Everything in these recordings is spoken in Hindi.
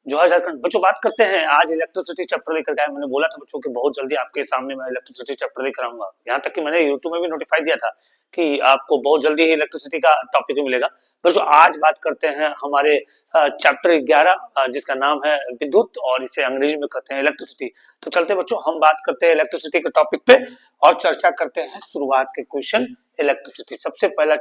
जोहार झारखंड। बच्चों बात करते हैं, आज इलेक्ट्रिसिटी चैप्टर लेकर आए। मैंने बोला था बच्चों कि बहुत जल्दी आपके सामने मैं इलेक्ट्रिसिटी चैप्टर लेकर आऊंगा। यहाँ तक कि मैंने यूट्यूब में भी नोटिफाई दिया था कि आपको बहुत जल्दी ही इलेक्ट्रिसिटी का टॉपिक मिलेगा। बच्चों आज बात करते हैं हमारे चैप्टर 11 जिसका नाम है विद्युत, और इसे अंग्रेजी में कहते हैं इलेक्ट्रिसिटी। तो चलते बच्चों हम बात करते हैं इलेक्ट्रिसिटी के टॉपिक पे और चर्चा करते हैं शुरुआत के क्वेश्चन इलेक्ट्रिसिटी। सबसे पहला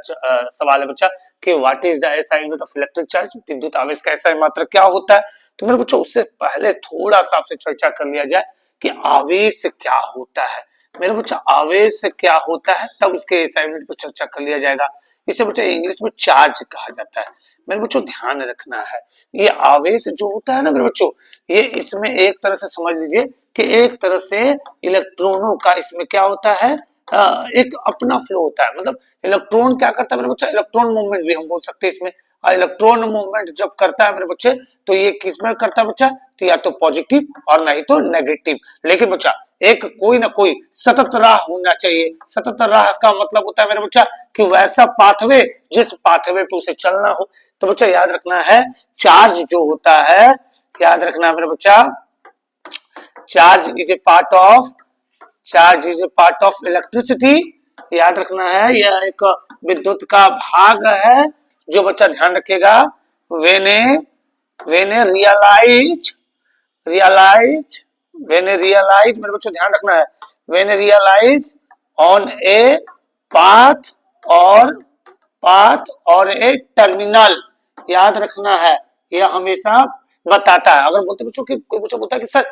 सवाल है बच्चा कि what is the SI unit of electric charge. विद्युत आवेश का एसआई मात्रक क्या होता है। तो मेरे बच्चों उससे पहले थोड़ा सा आपसे चर्चा कर लिया जाए कि आवेश क्या होता है। मेरे बच्चा आवेश क्या होता है, तब उसके एसआई यूनिट पर चर्चा कर लिया जाएगा। इसे बच्चा इंग्लिश में चार्ज कहा जाता है। मेरे बच्चों ध्यान रखना है, ये आवेश जो होता है ना मेरे बच्चों, ये इसमें एक तरह से समझ लीजिए कि एक तरह से इलेक्ट्रॉनों का इसमें क्या होता है, एक अपना फ्लो होता है। मतलब इलेक्ट्रॉन क्या करता है मेरे बच्चा, इलेक्ट्रॉन मूवमेंट भी हम बोल सकते हैं इसमें। इलेक्ट्रॉन मूवमेंट जब करता है मेरे बच्चे, तो ये किसमें करता है बच्चा, तो या तो पॉजिटिव और नहीं तो नेगेटिव। लेकिन बच्चा एक कोई ना कोई सतत राह होना चाहिए। सतत राह का मतलब होता है मेरे बच्चा कि वैसा पाथवे जिस पाथवे पे उसे चलना हो। तो बच्चा याद रखना है, चार्ज जो होता है, याद रखना है मेरे बच्चा, charge is a part of electricity. याद रखना है यह एक विद्युत का भाग है। जो बच्चा ध्यान रखेगा, when a realize मेरे बच्चों ध्यान रखना है, when a realize on a path और a terminal। याद रखना है यह हमेशा बताता है। अगर बोलते बच्चों कि कोई बच्चा बोलता है कि सर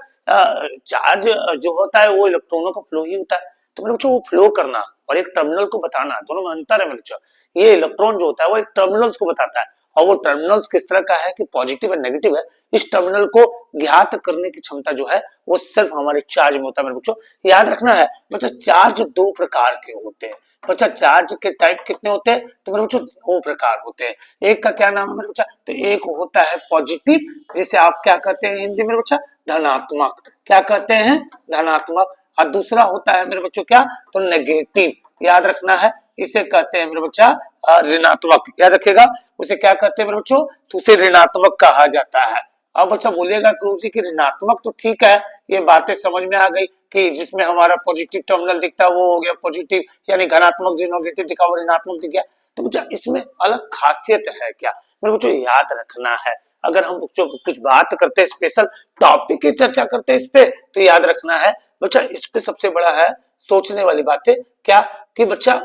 चार्ज जो होता है वो इलेक्ट्रॉनों का फ्लो ही होता है, तो मेरे बच्चों वो फ्लो करना और एक टर्मिनल को बताना, दोनों में अंतर है मेरे बच्चों। ये इलेक्ट्रॉन जो होता है वो एक टर्मिनल्स को बताता है, और वो टर्मिनल्स किस तरह का है कि पॉजिटिव और नेगेटिव है। इस टर्मिनल को ज्ञात करने की क्षमता जो है वो सिर्फ हमारे चार्ज में होता है मेरे बच्चों। याद रखना है बच्चा, चार्ज दो प्रकार के होते हैं। बच्चा चार्ज के टाइप कितने होते हैं, तो मेरे बच्चों दो प्रकार होते हैं। एक का क्या नाम है मेरे बच्चा, तो एक होता है पॉजिटिव, जिसे आप क्या कहते हैं हिंदी में बच्चा, धनात्मक। क्या कहते हैं, धनात्मक। और दूसरा होता है मेरे बच्चों क्या, तो नेगेटिव। याद रखना है इसे कहते हैं मेरे बच्चा ऋणात्मक। याद रखेगा उसे क्या कहते हैं मेरे बच्चों, तो उसे ऋणात्मक कहा जाता है। अब बच्चा बोलिएगा गुरु जी की ऋणात्मक, तो ठीक है ये बातें समझ में आ गई कि जिसमें हमारा पॉजिटिव टर्मिनल दिखता है वो हो गया पॉजिटिव, यानी धनात्मक, जो नेगेटिव दिखा वो ऋणात्मक दिख गया। तो बच्चा इसमें अलग खासियत है क्या, मेरे बच्चों याद रखना है। अगर हम बच्चों कुछ बात करते हैं, स्पेशल टॉपिक की चर्चा करते हैं इस पे, तो याद रखना है बच्चा इस पे सबसे बड़ा है सोचने वाली बात है क्या, कि बच्चा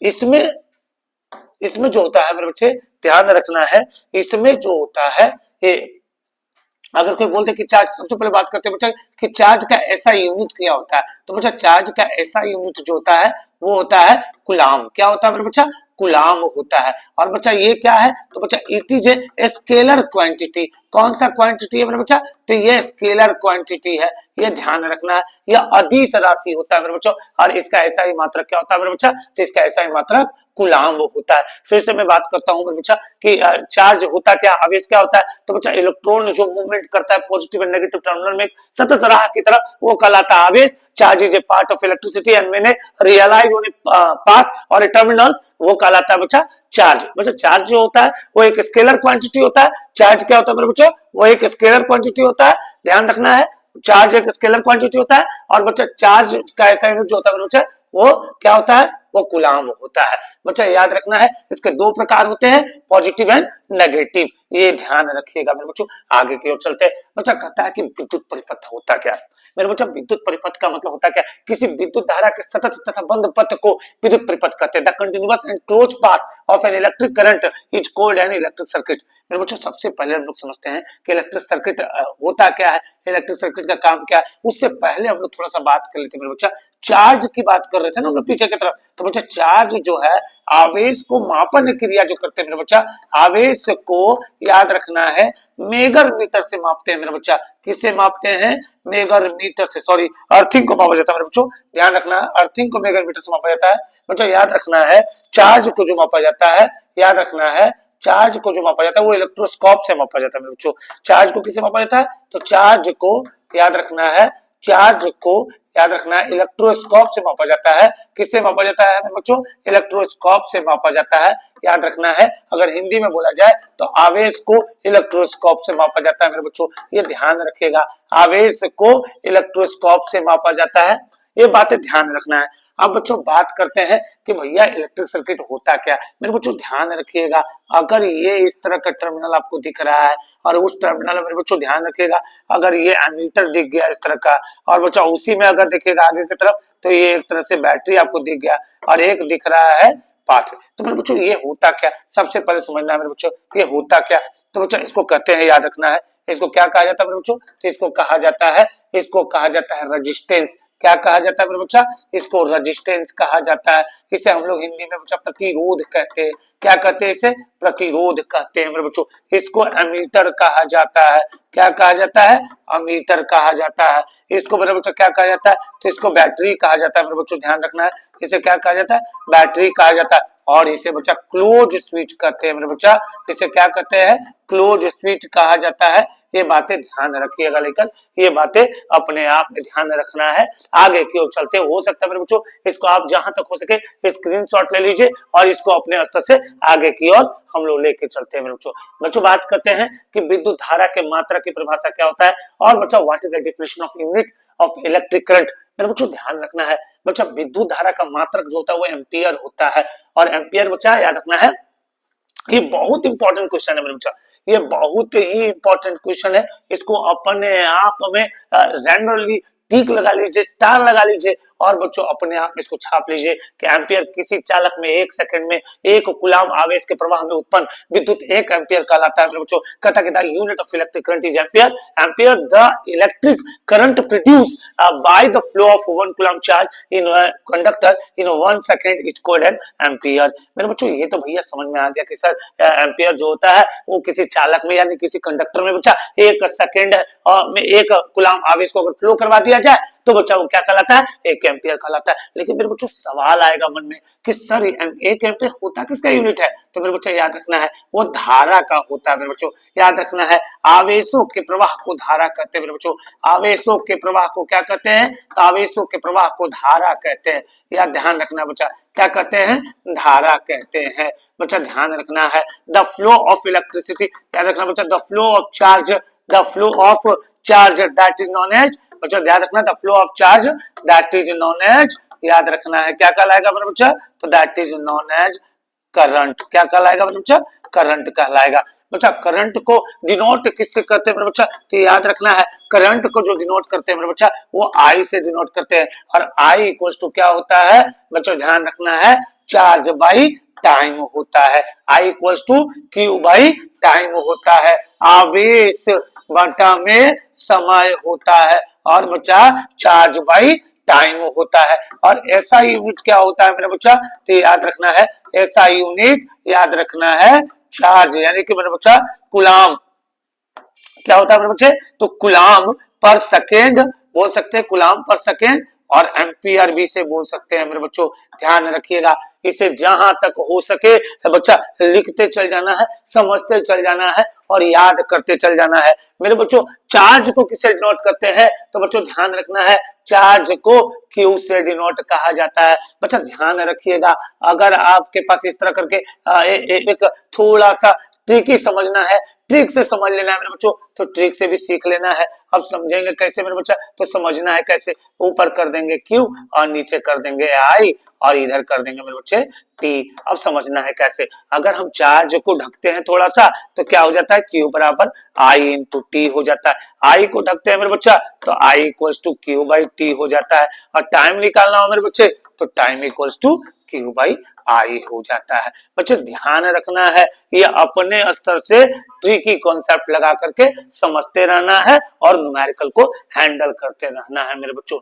इसमें जो होता है मेरे बच्चे ध्यान रखना है, इसमें जो होता है ये, अगर कोई बोलते कि चार्ज, सबसे पहले बात करते हैं बच्चा कि चार्ज का ऐसा यूनिट क्या होता है। तो बच्चा चार्ज का ऐसा यूनिट जो होता है वो होता है कूलाम। क्या होता है मेरे बच्चा, कूलाम होता है। और बच्चा ये क्या है, तो बच्चा it is a scalar quantity. कौन सा क्वांटिटी है मेरे बच्चा, तो ये स्केलर क्वांटिटी है, ये ध्यान रखना है। यह अदिश राशि होता है मेरे बच्चों, और इसका ऐसा ही मात्रक क्या होता है मेरे बच्चा, तो इसका ऐसा ही मात्रक कूलाम होता है। फिर से मैं बात करता हूं मेरे बच्चा कि चार्ज होता क्या, आवेश क्या होता है। तो बच्चा इलेक्ट्रॉन जो मूवमेंट करता है पॉजिटिव एंड नेगेटिव टर्मिनल में सतत राह की तरफ, वो कहलाता है आवेश। Charge is a part of electricity and मैंने रियलाइज ऑन ए पाथ और ए टर्मिनल, वो कहलाता है बच्चा चार्ज। बच्चा चार्ज जो होता है वो एक स्केलर क्वांटिटी होता है। चार्ज क्या होता है मेरे बच्चों, वो एक स्केलर क्वांटिटी होता है। ध्यान रखना है चार्ज एक स्केलर क्वांटिटी होता है, और बच्चा चार्ज का ऐसा यूनिट जो होता है मेरे बच्चा वो क्या होता है, वो कूलाम होता है। बच्चा याद रखना है इसके दो प्रकार होते हैं, पॉजिटिव एंड नेगेटिव। ये ध्यान रखिएगा मेरे बच्चों। आगे की ओर चलते हैं। बच्चा कहता है कि विद्युत परिपथ होता क्या है। मेरे बच्चा विद्युत परिपथ का मतलब होता क्या है, किसी विद्युत धारा के सतत तथा बंद पथ को विद्युत परिपथ कहते हैं। The continuous and close path of an electric current is called an electric circuit. मेरे बच्चों सबसे पहले हम लोग समझते हैं कि इलेक्ट्रिक सर्किट होता क्या है, इलेक्ट्रिक सर्किट का काम क्या है। उससे पहले हम लोग थोड़ा सा बात कर लेते हैं मेरे बच्चा, चार्ज की बात कर रहे थे ना हम लोग पीछे की तरफ। तो बच्चा चार्ज जो है आवेश को मापन क्रिया जो करते हैं मेरे बच्चा, आवेश को याद रखना है मेगर मीटर से मापते हैं मेरे बच्चा। किससे मापते हैं, मेगर मीटर से, सॉरी अर्थिंग को मापा जाता है मेरे बच्चों। ध्यान रखना है अर्थिंग को मेगर मीटर से मापा जाता है। बच्चों याद रखना है चार्ज को जो मापा जाता है, याद रखना है चार्ज को जो मापा जाता है वो इलेक्ट्रोस्कोप से मापा जाता है मेरे बच्चों। चार्ज को किससे मापा जाता है, तो चार्ज को याद रखना है, चार्ज को याद रखना है इलेक्ट्रोस्कोप से मापा जाता है। किससे मापा जाता है मेरे बच्चों? इलेक्ट्रोस्कोप से मापा जाता है। याद रखना है, अगर हिंदी में बोला जाए तो आवेश को इलेक्ट्रोस्कोप से मापा जाता है मेरे बच्चों, ये ध्यान रखिएगा, आवेश को इलेक्ट्रोस्कोप से मापा जाता है, ये बातें ध्यान रखना है। अब बच्चों बात करते हैं कि भैया इलेक्ट्रिक सर्किट होता क्या? मेरे बच्चों ध्यान रखिएगा, अगर ये इस तरह का टर्मिनल आपको दिख रहा है और उस टर्मिनल में मेरे बच्चों ध्यान रखिएगा, अगर ये एमीटर दिख गया इस तरह का और बच्चों उसी में अगर देखिएगा आगे की तरफ तो ये एक तरह से बैटरी आपको दिख गया और एक दिख रहा है पाथ। तो मेरे बच्चों ये होता क्या? सबसे पहले समझना है मेरे बच्चों ये होता क्या। तो बच्चों इसको कहते हैं, याद रखना है, इसको क्या कहा जाता है मेरे बच्चों? तो इसको कहा जाता है रेजिस्टेंस। क्या कहा जाता है मेरे बच्चा? इसको रेजिस्टेंस कहा जाता है। इसे हम लोग हिंदी में बच्चा प्रतिरोध कहते हैं। क्या कहते हैं? इसे प्रतिरोध कहते हैं मेरे बच्चों। इसको एमीटर कहा जाता है। क्या कहा जाता है? एमीटर कहा जाता है। इसको मेरे बच्चों क्या कहा जाता है? तो इसको बैटरी कहा जाता है मेरे बच्चों, ध्यान रखना है, इसे क्या कहा जाता है? बैटरी कहा जाता है। और इसे बच्चा क्लोज स्विच कहते हैं मेरे बच्चा, इसे क्या कहते हैं? क्लोज स्विच कहा जाता है। ये बातें ध्यान रखिएगा, लेकिन ये बातें अपने आप में ध्यान रखना है। आगे की ओर चलते हो सकता है मेरे बच्चों इसको आप जहां तक हो सके स्क्रीनशॉट ले लीजिए और इसको अपने स्तर से आगे की ओर हम लोग लेके चलते हैं मेरे बच्चों। बच्चों बात करते हैं कि विद्युत धारा के मात्रा की परिभाषा क्या होता है और बच्चा what is the definition of unit of electric current. मेरे बच्चों ध्यान रखना है, बच्चा विद्युत धारा का मात्रक जो होता है वो एम्पियर होता है और एम्पियर बच्चा याद रखना है, ये बहुत इंपॉर्टेंट क्वेश्चन है मेरे बच्चा, ये बहुत ही इंपॉर्टेंट क्वेश्चन है। इसको अपने आप में रैंडमली टिक लगा लीजिए, स्टार लगा लीजिए और बच्चों अपने आप इसको छाप लीजिए कि एम्पियर किसी चालक में 1 सेकंड में 1 कूलम आवेश के प्रवाह में उत्पन्न विद्युत 1 एम्पियर कहलाता है मेरे बच्चों। कहता unit of electric current is ampere. Ampere the electric current produce by the flow of 1 coulomb charge in conductor in 1 second is called an ampere. मेरे बच्चों ये तो भैया समझ में आ गया कि सर एम्पियर जो होता है वो किसी चालक में यानी किसी कंडक्टर में बच्चा 1 सेकंड में 1 कूलम आवेश को अगर फ्लो करवा दिया जाए तो बच्चा वो क्या कहलाता है? 1 एम्पियर कहलाता है। लेकिन मेरे बच्चों सवाल आएगा मन में कि सर 1 एम्पियर होता किसका यूनिट है? तो मेरे बच्चों याद रखना है वो धारा का होता है मेरे बच्चों। याद रखना है आवेशों के प्रवाह को धारा कहते हैं मेरे बच्चों। आवेशों के प्रवाह को क्या कहते हैं? तो आवेशों के प्रवाह को धारा कहते हैं। या ध्यान रखना बच्चा, क्या कहते हैं? धारा कहते हैं। बच्चा ध्यान रखना है द फ्लो ऑफ इलेक्ट्रिसिटी, याद रखना बच्चा the flow of charge, the flow of charge that is known as, बच्चा ध्यान रखना the flow of charge that is known as, याद रखना है क्या कहलाएगा मेरे बच्चा? तो that is known as current. क्या कहलाएगा मेरे बच्चा? करंट कहलाएगा। बच्चा करंट को डिनोट किससे करते हैं मेरे बच्चा? तो याद रखना है करंट को जो डिनोट करते हैं मेरे बच्चा वो आई से डिनोट करते हैं और आई इक्वल्स टू क्या होता है बच्चों? ध्यान रखना है चार्ज बाई टाइम होता है। I equals to Q by time होता है। आवेश बटा में समय होता है और बच्चा चार्ज बाई टाइम होता है। और ऐसा यूनिट क्या होता है मेरे बच्चा? तो याद रखना है ऐसा यूनिट याद रखना है चार्ज, यानी कि मेरे बच्चा कूलम क्या होता है मेरे बच्चे? तो कूलम पर सेकेंड बोल सकते हैं, कूलम पर सेकेंड, और एम्पियर भी से बोल सकते हैं मेरे बच्चों। ध्यान रखिएगा इसे जहां तक हो सके बच्चा लिखते चल जाना है, समझते चल जाना है और याद करते चल जाना है मेरे बच्चों। चार्ज को किससे डिनोट करते हैं? तो बच्चों ध्यान रखना है चार्ज को क्यू से डिनोट कहा जाता है। बच्चा ध्यान रखिएगा अगर आपके पास इस तरह करके एक थोड़ा सा ट्रिकी समझना है, ट्रिक से समझ लेना है मेरे बच्चों, तो ट्रिक से भी सीख लेना है। अब समझेंगे कैसे मेरे बच्चा? तो समझना है कैसे, ऊपर कर देंगे क्यू और नीचे कर देंगे आई और इधर कर देंगे मेरे बच्चे टी। अब समझना है कैसे, अगर हम चार्ज को ढकते हैं थोड़ा सा तो क्या हो जाता है? क्यू बराबर आई इंटू टी हो जाता है। आई को ढकते हैं मेरे बच्चा तो I equals to Q by T हो जाता है। और टाइम निकालना हो मेरे बच्चे तो time equals to Q by I हो जाता है। बच्चे ध्यान रखना है ये अपने स्तर से ट्रिकी कॉन्सेप्ट लगा करके समझते रहना है और न्यूमेरिकल को हैंडल करते रहना है मेरे बच्चों।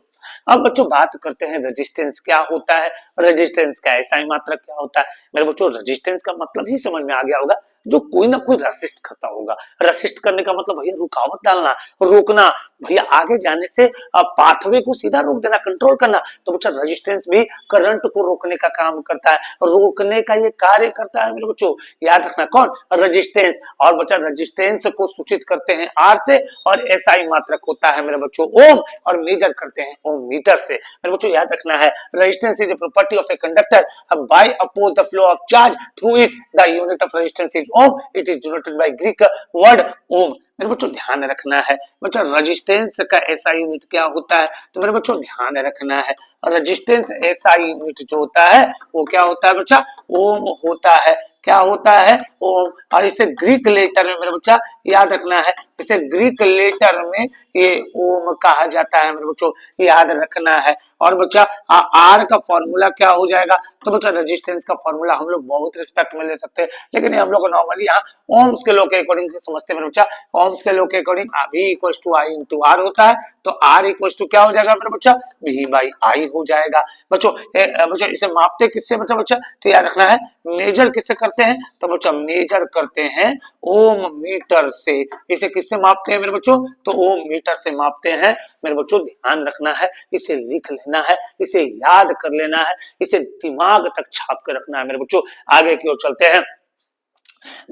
अब बच्चों बात करते हैं रेजिस्टेंस क्या होता है, रेजिस्टेंस का ऐसा मात्रक क्या होता है मेरे बच्चों। रेजिस्टेंस का मतलब ही समझ में आ गया होगा, जो कोई ना कोई रेसिस्ट करता होगा। रेसिस्ट करने का मतलब भैया रुकावट डालना, रोकना, भैया आगे जाने से पाथवे को सीधा रोक देना, कंट्रोल करना। तो बच्चा रेजिस्टेंस भी करंट को रोकने का काम करता है, रोकने का ये कार्य करता है मेरे बच्चों। याद रखना कौन? रेजिस्टेंस। और बच्चा रेजिस्टेंस को सूचित करते हैं आर से और एसआई मात्रक होता है मेरे बच्चों ओम, और मेजर करते हैं ओम मीटर से। मेरे बच्चों याद रखना है resistance is a property of a conductor by oppose the flow of charge through it, the unit of resistance is ohm, it is denoted by Greek word ohm. मेरे बच्चों ध्यान रखना है बच्चों रेजिस्टेंस का ऐसा यूनिट क्या होता है, तो मेरे बच्चों ध्यान रखना है रेजिस्टेंस ऐसा यूनिट जो होता है वो क्या होता है बच्चा, ओम होता है। क्या होता है, ओम। और इसे ग्रीक लेटर में मेरे बच्चा याद रखना है, इसे ग्रीक लेटर में ये ओम कहा जाता है मेरे बच्चों, याद रखना है। और बच्चा आर का फॉर्मूला क्या हो जाएगा, तो बच्चा रेजिस्टेंस का फॉर्मूला हम लोग बहुत रिस्पेक्ट में ले सकते हैं, लेकिन हम लोग नॉर्मली यहाँ ओम्स के लॉ के अकॉर्डिंग समझते हैं मेरे बच्चा। ओम्स के लॉ के according V equal to I into R होता है, तो R इक्वल टू क्या हो जाएगा मेरे बच्चा, V बाई आई हो जाएगा। बच्चों बच्चों इसे मापते किससे बच्चा बच्चा, तो याद रखना है मेजर किससे करते हैं, तो बच्चा मेजर करते हैं ओम मीटर से। इसे किससे मापते हैं मेरे बच्चों, तो ओम मीटर से मापते हैं मेरे बच्चों। ध्यान रखना है, इसे लिख लेना है, इसे याद कर लेना है, इसे दिमाग तक छाप कर रखना है मेरे बच्चों। आगे की ओर चलते हैं।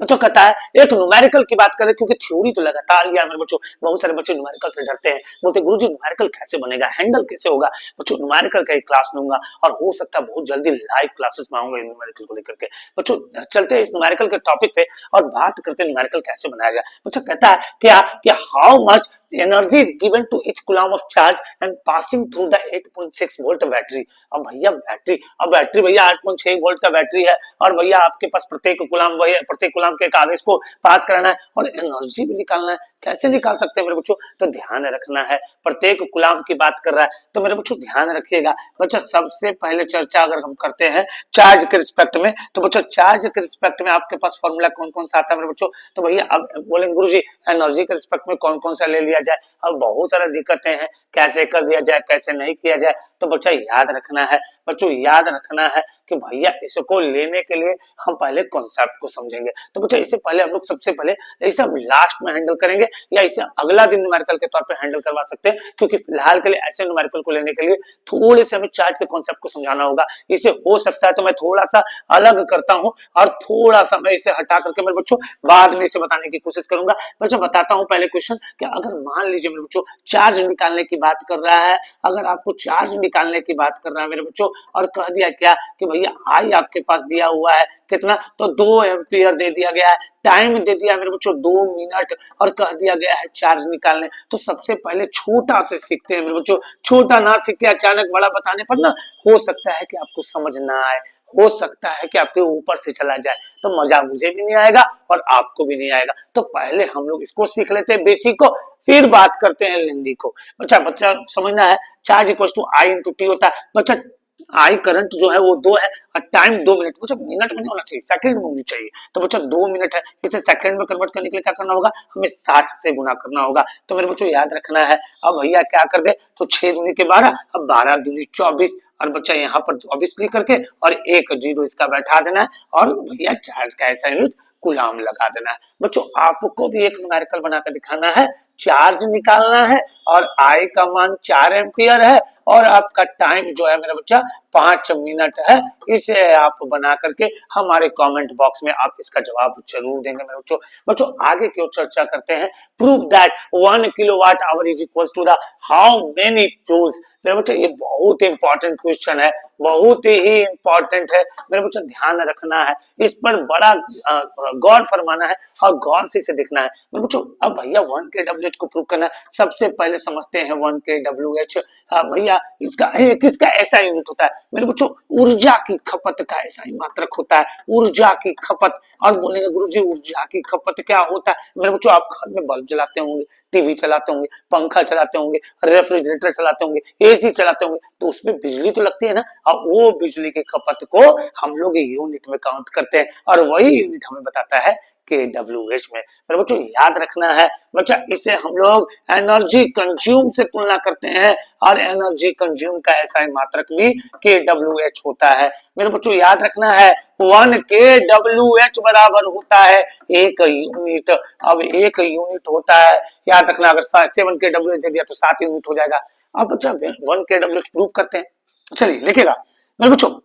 बच्चों कहता है एक न्यूमेरिकल की बात करें, क्योंकि थ्योरी तो लगातार लिया मेरे बच्चों, बहुत सारे बच्चे न्यूमेरिकल से डरते हैं, बोलते गुरुजी न्यूमेरिकल कैसे बनेगा, हैंडल कैसे होगा। बच्चों न्यूमेरिकल का एक क्लास लूंगा और हो सकता है बहुत जल्दी लाइव क्लासेस में आऊंगा न्यूमेरिकल को लेकर के। बच्चों चलते हैं इस न्यूमेरिकल के टॉपिक पे और बात करते हैं न्यूमेरिकल कैसे बनाया जाए। बच्चों कहता है क्या कि how much energy is given to each coulomb of charge and passing through the 8.6 volt battery. अब भैया बैटरी भैया 8.6 वोल्ट का बैटरी है, और भैया आपके पास प्रत्येक कूलम के कागज को पास कराना है और एनर्जी भी निकालना है। कैसे निकाल सकते हैं मेरे बच्चों, तो ध्यान रखना है प्रत्येक कूलम की बात कर रहा है, तो मेरे बच्चों ध्यान रखिएगा। बच्चा सबसे पहले चर्चा अगर हम करते हैं चार्ज के रिस्पेक्ट में, तो बच्चों चार्ज के रिस्पेक्ट में आपके पास फॉर्मूला कौन कौन सा आता है मेरे बच्चों, तो भैया अब बोलेंगे गुरुजी एनर्जी के रिस्पेक्ट में कौन कौन सा ले लिया जाए। अब बहुत सारी दिक्कतें हैं, कैसे कर दिया जाए कैसे नहीं किया जाए, तो बच्चा याद रखना है, बच्चों याद रखना है कि भैया इसको लेने के लिए हम पहले कॉन्सेप्ट को समझेंगे। तो बच्चा इससे पहले हम लोग सबसे पहले इसे लास्ट में हैंडल करेंगे, या इसे अगला दिन न्यूमेरिकल के तौर पे हैंडल करवा सकते हैं, क्योंकि फिलहाल के लिए ऐसे न्यूमेरिकल को लेने के लिए थोड़े से हमें चार्ज के कॉन्सेप्ट को समझाना होगा। इसे हो सकता है तो मैं थोड़ा सा अलग करता हूं और थोड़ा सा मैं इसे हटा करके मेरे बच्चों बाद में इसे बताने की कोशिश करूंगा। बच्चों बताता हूं पहले क्वेश्चन कि अगर मान लीजिए मेरे बच्चों चार्ज निकालने की बात कर रहा है, अगर आपको चार्ज निकालने की बात कर रहा है मेरे बच्चों, और कह दिया क्या कि भैया आई आपके पास दिया हुआ है कितना, तो 2 एम्पियर दे दिया गया है, टाइम दे दिया मेरे बच्चों 2 मिनट, और कह दिया गया है चार्ज निकालने। तो सबसे पहले छोटा से सीखते हैं मेरे बच्चों, छोटा ना सीख के अचानक बड़ा बताने पर ना हो सकता है कि आपको समझ ना आए, हो सकता है कि आपके ऊपर से चला जाए, तो मजा मुझे भी नहीं आएगा और आपको भी नहीं आएगा। तो पहले हम लोग इसको सीख लेते हैं बेसिक को, फिर बात करते हैं लेंदी को। बच्चा समझना है charge equal to I into T होता है। बच्चा आई करंट जो है वो 2 है और टाइम 2 मिनट, बच्चा मिनट में नहीं होना चाहिए, सेकंड में होनी चाहिए। तो बच्चा 2 मिनट है, इसे सेकंड में कन्वर्ट करने के लिए क्या करना होगा, हमें 60 से गुना करना होगा। तो मेरे बच्चों याद रखना है, अब भैया क्या कर दे, तो 6 दूनी के 12, अब 12 दूनी 24, और बच्चा यहाँ पर 24 लिख करके और एक जीरो इसका बैठा देना है, और भैया चार्ज का ऐसा यूनिट कूलम लगा देना है। बच्चों आपको भी एक न्यूमेरिकल बनाकर दिखाना है, चार्ज निकालना है और आई का मान 4 एम्पियर है और आपका टाइम जो है मेरा बच्चा 5 मिनट है। इसे आप बना करके हमारे कमेंट बॉक्स में आप इसका जवाब जरूर देंगे मेरे बच्चों। बच्चों आगे की ओर चर्चा करते हैं। Prove that 1 kilowatt hour is equal to the how many joules. मेरे बच्चों ये बहुत इंपॉर्टेंट क्वेश्चन है, बहुत ही इंपॉर्टेंट है मेरे बच्चों, ध्यान रखना है, इस पर बड़ा गौर फरमाना है और गौर से इसे देखना है मेरे बच्चों। अब भैया 1 kWh को प्रूव करना है, सबसे पहले समझते हैं 1 kWh। भैया किसका ऐसा यूनिट होता है मेरे बच्चों, ऊर्जा की खपत का ऐसा ही मात्रक होता है, ऊर्जा की खपत। और बोलेंगे गुरुजी ऊर्जा की खपत क्या होता है, मेरे बच्चों आप घर में बल्ब जलाते होंगे, टीवी चलाते होंगे, पंखा चलाते होंगे, रेफ्रिजरेटर चलाते होंगे, एसी चलाते होंगे, तो उसमें बिजली तो लगती है ना, और वो बिजली की खपत को हम लोग यूनिट में काउंट करते हैं और वही यूनिट हमें बताता है kWh में। मेरे बच्चों याद रखना है बच्चा, इसे हम लोग एनर्जी कंज्यूम से तुलना करते हैं और एनर्जी कंज्यूम का ऐसा ही मात्रक भी kWh होता है। मेरे बच्चों याद रखना है 1 kWh बराबर होता है 1 यूनिट। अब 1 यूनिट होता है, याद रखना, अगर 7 kWh दे दिया तो 7 यूनिट हो जाएगा। अब बच्चा 1 kWh प्रूव करते हैं, चलिए लिखेगा मेरे बच्चों।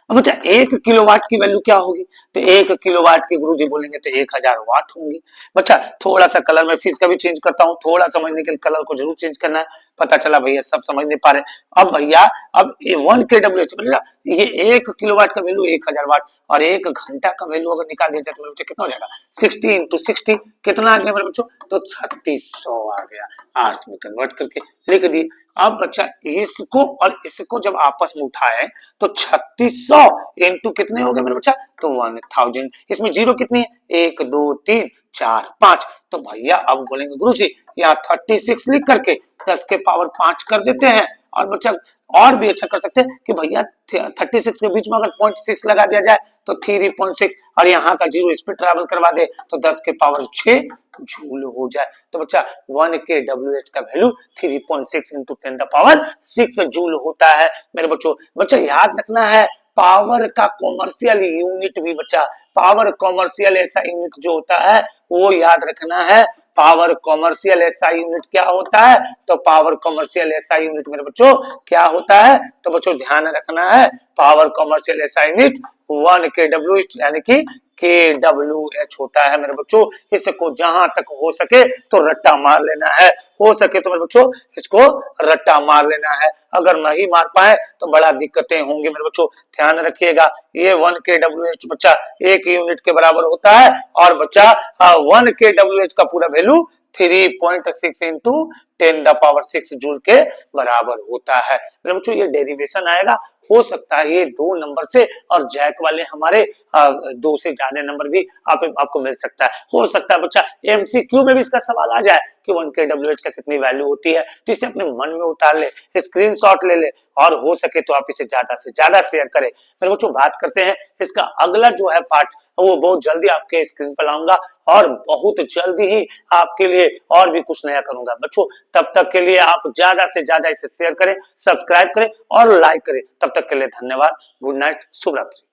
अब बच्चा 1 किलोवाट की वैल्यू क्या होगी? तो 1 किलोवाट की गुरुजी बोलेंगे तो 1000 वाट होंगी। बच्चा थोड़ा सा कलर में फिर इसका भी चेंज करता हूँ, थोड़ा समझने के लिए कलर को जरूर चेंज करना है। पता चला भैया सब समझ नहीं पा रहे। अब भैया अब ये 1 kWh बच्चा, ये 1 किलोवाट का वैल्यू 1000 वाट और 1 घंटा का वैल्यू अगर निकाल दिया जाए तो मेरे बच्चे कितना हो जाएगा? 60 इंटू 60 कितना आ गया मेरे बच्चों? तो 3600 आ गया। आर्स में कन्वर्ट करके लिख दिए। अब बच्चा इसको और इसको जब आपस में उठाए तो 3600 इंटू कितने हो गए मेरे बच्चा? तो 1000। इसमें जीरो कितनी है? 1 2 3 4 5। तो भैया अब बोलेंगे गुरुजी यहाँ 36 लिख करके 10 के पावर 5 कर देते हैं। और बच्चा और भी अच्छा कर सकते हैं कि भैया 36 के बीच में अगर 0.6 लगा दिया जाए तो 3.6 और यहाँ का जीरो इस पे ट्रेवल करवा दे तो 10 के पावर 6 जूल हो जाए। तो बच्चा 1 kWh का वैल्यू 3.6 इंटू 10 पावर 6 जूल होता है मेरे बच्चों। बच्चा याद रखना है पावर का कॉमर्शियल यूनिट भी बच्चा, पावर कॉमर्शियल ऐसा यूनिट जो होता है वो याद रखना है। पावर कॉमर्शियल ऐसा यूनिट क्या होता है? तो पावर कॉमर्शियल ऐसा यूनिट मेरे बच्चों क्या होता है? तो बच्चों ध्यान रखना है पावर कॉमर्शियल ऐसा यूनिट 1 kWh यानी कि KWH होता है मेरे बच्चों। इसको जहां तक हो सके तो रट्टा मार लेना है, हो सके तो मेरे बच्चों इसको रट्टा मार लेना है। अगर नहीं मार पाए तो बड़ा दिक्कतें होंगी मेरे बच्चों। ध्यान रखिएगा ये 1 kWh बच्चा 1 यूनिट के बराबर होता है और बच्चा 1 kWh का पूरा वैल्यू 3.6 इंटू 10 पावर 6 जूल के बराबर होता है मेरे बच्चों। ये डेरिवेशन आएगा, हो सकता है ये 2 नंबर से और जैक वाले हमारे 2 से ज्यादा नंबर भी आपको मिल सकता है। हो सकता है बच्चा एमसीक्यू में भी इसका सवाल आ जाए कि 1 kWh का कितनी वैल्यू होती है, तो इसे अपने मन में उतार ले, स्क्रीनशॉट ले ले और हो सके तो आप इसे ज्यादा से ज्यादा शेयर करें मेरे बच्चों। बात करते हैं इसका अगला जो है पार्ट, वो बहुत जल्दी आपके स्क्रीन पर लाऊंगा और बहुत जल्दी ही आपके लिए और भी कुछ नया करूंगा बच्चों। तब तक के लिए आप ज्यादा से ज्यादा इसे शेयर करें, सब्सक्राइब करें और लाइक करें। तब तक के लिए धन्यवाद। गुड नाइट, शुभ रात्रि।